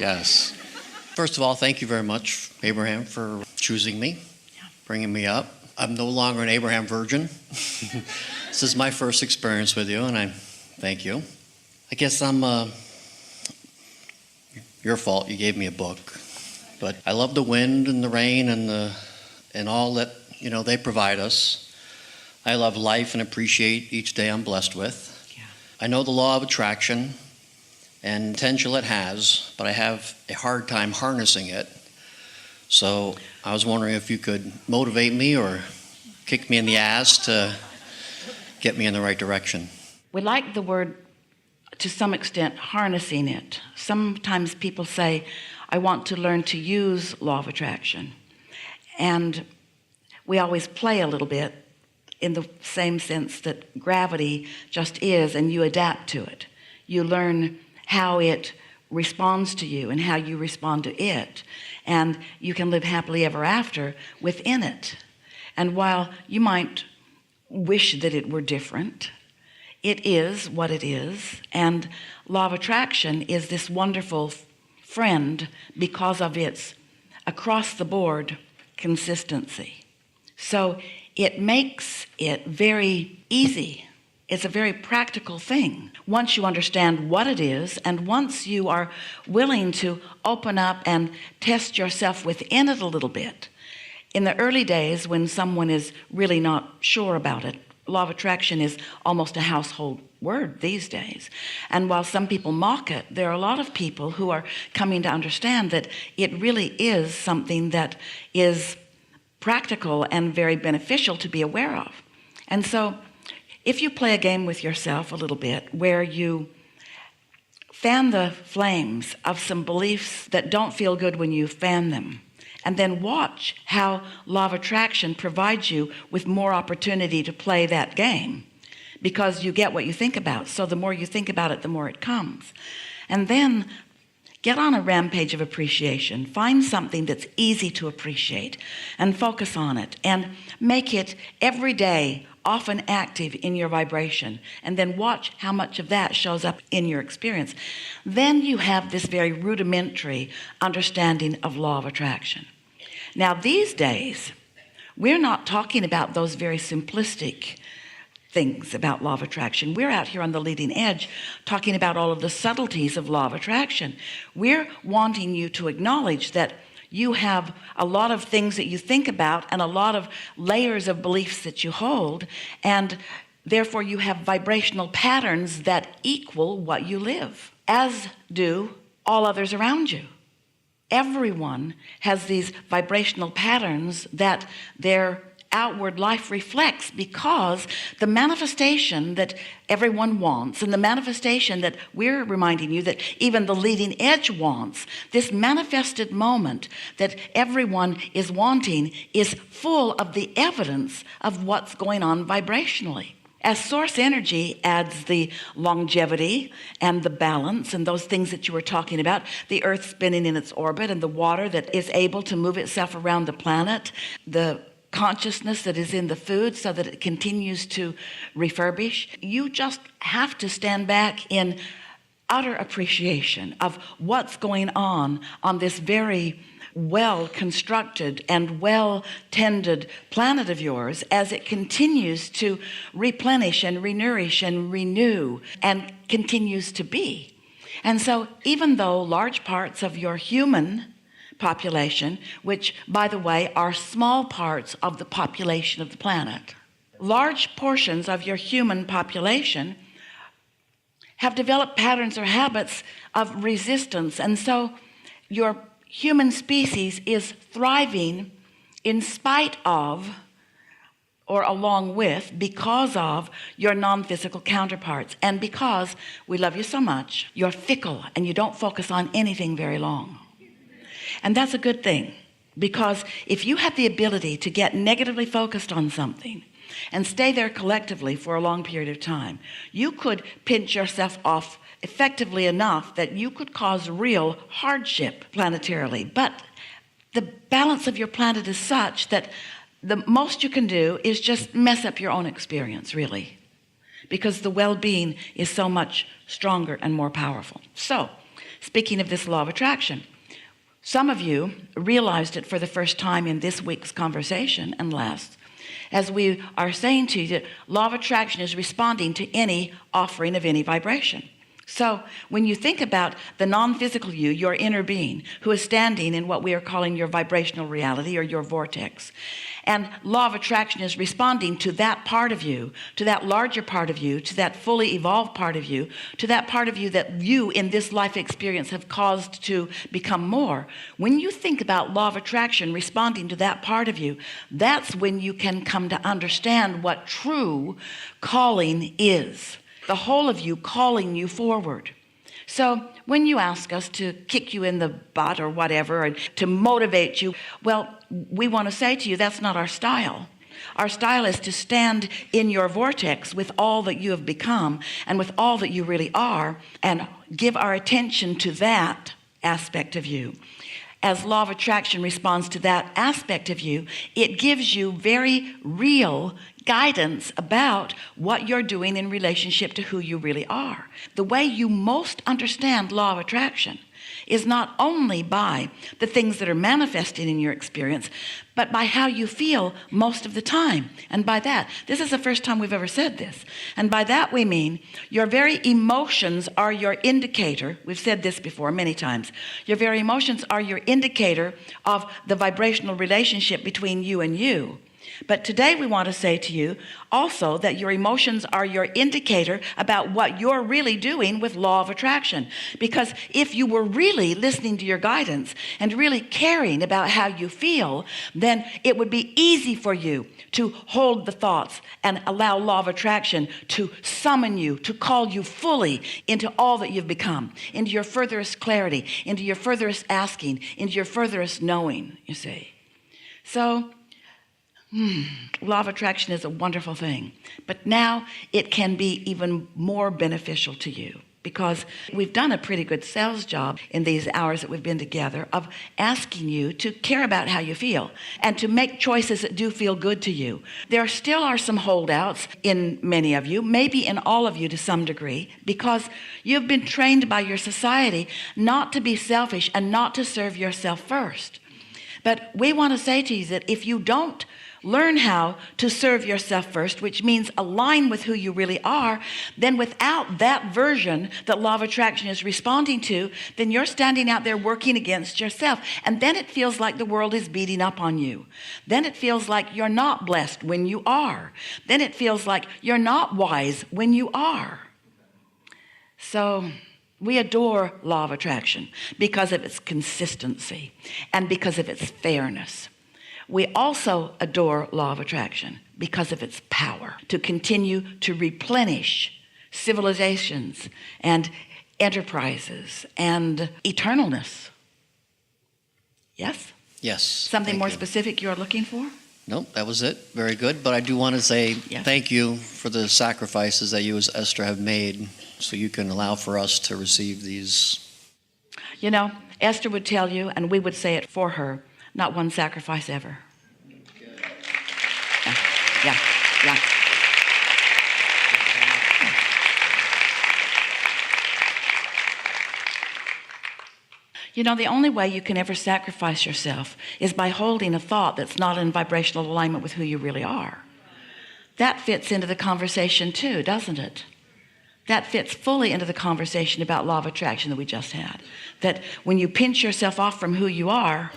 Yes. First of all, thank you very much, Abraham, for choosing me, bringing me up. I'm no longer an Abraham virgin. This is my first experience with you, and I thank you. I guess I'm your fault. You gave me a book, but I love the wind and the rain and all that they provide us. I love life and appreciate each day I'm blessed with. Yeah. I know the law of attraction and potential it has, but I have a hard time harnessing it. So I was wondering if you could motivate me or kick me in the ass to get me in the right direction. We like the word, to some extent, harnessing it. Sometimes people say, I want to learn to use law of attraction. And we always play a little bit in the same sense that gravity just is, and you adapt to it. You learn how it responds to you and how you respond to it, and you can live happily ever after within it. And while you might wish that it were different, it is what it is, and law of attraction is this wonderful friend because of its across the board consistency. So it makes it very easy. It's a very practical thing once you understand what it is, and once you are willing to open up and test yourself within it a little bit. In the early days, when someone is really not sure about it, law of attraction is almost a household word these days. And while some people mock it, there are a lot of people who are coming to understand that it really is something that is practical and very beneficial to be aware of. And so if you play a game with yourself a little bit where you fan the flames of some beliefs that don't feel good when you fan them, and then watch how law of attraction provides you with more opportunity to play that game, because you get what you think about. So the more you think about it, the more it comes. And then get on a rampage of appreciation. Find something that's easy to appreciate and focus on it and make it every day often active in your vibration, and then watch how much of that shows up in your experience. Then you have this very rudimentary understanding of law of attraction. Now these days, we're not talking about those very simplistic things about law of attraction. We're out here on the leading edge talking about all of the subtleties of law of attraction. We're wanting you to acknowledge that you have a lot of things that you think about and a lot of layers of beliefs that you hold, and therefore you have vibrational patterns that equal what you live, as do all others around you. Everyone has these vibrational patterns that their outward life reflects, because the manifestation that everyone wants, and the manifestation that we're reminding you that even the leading edge wants, this manifested moment that everyone is wanting, is full of the evidence of what's going on vibrationally. As source energy adds the longevity and the balance and those things that you were talking about, the earth spinning in its orbit and the water that is able to move itself around the planet, the consciousness that is in the food so that it continues to refurbish. You just have to stand back in utter appreciation of what's going on this very well constructed and well tended planet of yours, as it continues to replenish and renourish and renew and continues to be. And so even though large parts of your human population, which by the way are small parts of the population of the planet, large portions of your human population have developed patterns or habits of resistance, and so your human species is thriving in spite of, or along with, because of your non-physical counterparts, and because we love you so much, you're fickle and you don't focus on anything very long. And that's a good thing, because if you have the ability to get negatively focused on something and stay there collectively for a long period of time, you could pinch yourself off effectively enough that you could cause real hardship planetarily. But the balance of your planet is such that the most you can do is just mess up your own experience, really, because the well-being is so much stronger and more powerful. So speaking of this law of attraction, some of you realized it for the first time in this week's conversation and last, as we are saying to you that law of attraction is responding to any offering of any vibration. So when you think about the non-physical you, your inner being, who is standing in what we are calling your vibrational reality or your vortex, and law of attraction is responding to that part of you, to that larger part of you, to that fully evolved part of you, to that part of you that you in this life experience have caused to become more. When you think about law of attraction responding to that part of you, that's when you can come to understand what true calling is. The whole of you calling you forward. So when you ask us to kick you in the butt or whatever, or to motivate you, well, we want to say to you, that's not our style. Our style is to stand in your vortex with all that you have become and with all that you really are, and give our attention to that aspect of you. As law of attraction responds to that aspect of you, it gives you very real guidance about what you're doing in relationship to who you really are. The way you most understand law of attraction is not only by the things that are manifested in your experience, but by how you feel most of the time. And by that, this is the first time we've ever said this. And by that we mean your very emotions are your indicator. We've said this before many times. Your very emotions are your indicator of the vibrational relationship between you and you. But today we want to say to you also that your emotions are your indicator about what you're really doing with law of attraction. Because if you were really listening to your guidance and really caring about how you feel, then it would be easy for you to hold the thoughts and allow law of attraction to summon you, to call you fully into all that you've become, into your furthest clarity, into your furthest asking, into your furthest knowing, you see. So law of attraction is a wonderful thing, but now it can be even more beneficial to you, because we've done a pretty good sales job in these hours that we've been together of asking you to care about how you feel and to make choices that do feel good to you. There still are some holdouts in many of you, maybe in all of you to some degree, because you've been trained by your society not to be selfish and not to serve yourself first. But we want to say to you that if you don't learn how to serve yourself first, which means align with who you really are, then without that version that law of attraction is responding to, then you're standing out there working against yourself. And then it feels like the world is beating up on you. Then it feels like you're not blessed when you are. Then it feels like you're not wise when you are. So we adore law of attraction because of its consistency and because of its fairness. We also adore law of attraction because of its power to continue to replenish civilizations and enterprises and eternalness. Yes? Yes. Something more specific you're looking for? Nope, that was it. Very good. But I do want to say thank you for the sacrifices that you as Esther have made so you can allow for us to receive these. You know, Esther would tell you, and we would say it for her, not one sacrifice ever. Yeah. You know, the only way you can ever sacrifice yourself is by holding a thought that's not in vibrational alignment with who you really are. That fits into the conversation too, doesn't it? That fits fully into the conversation about law of attraction that we just had. That when you pinch yourself off from who you are,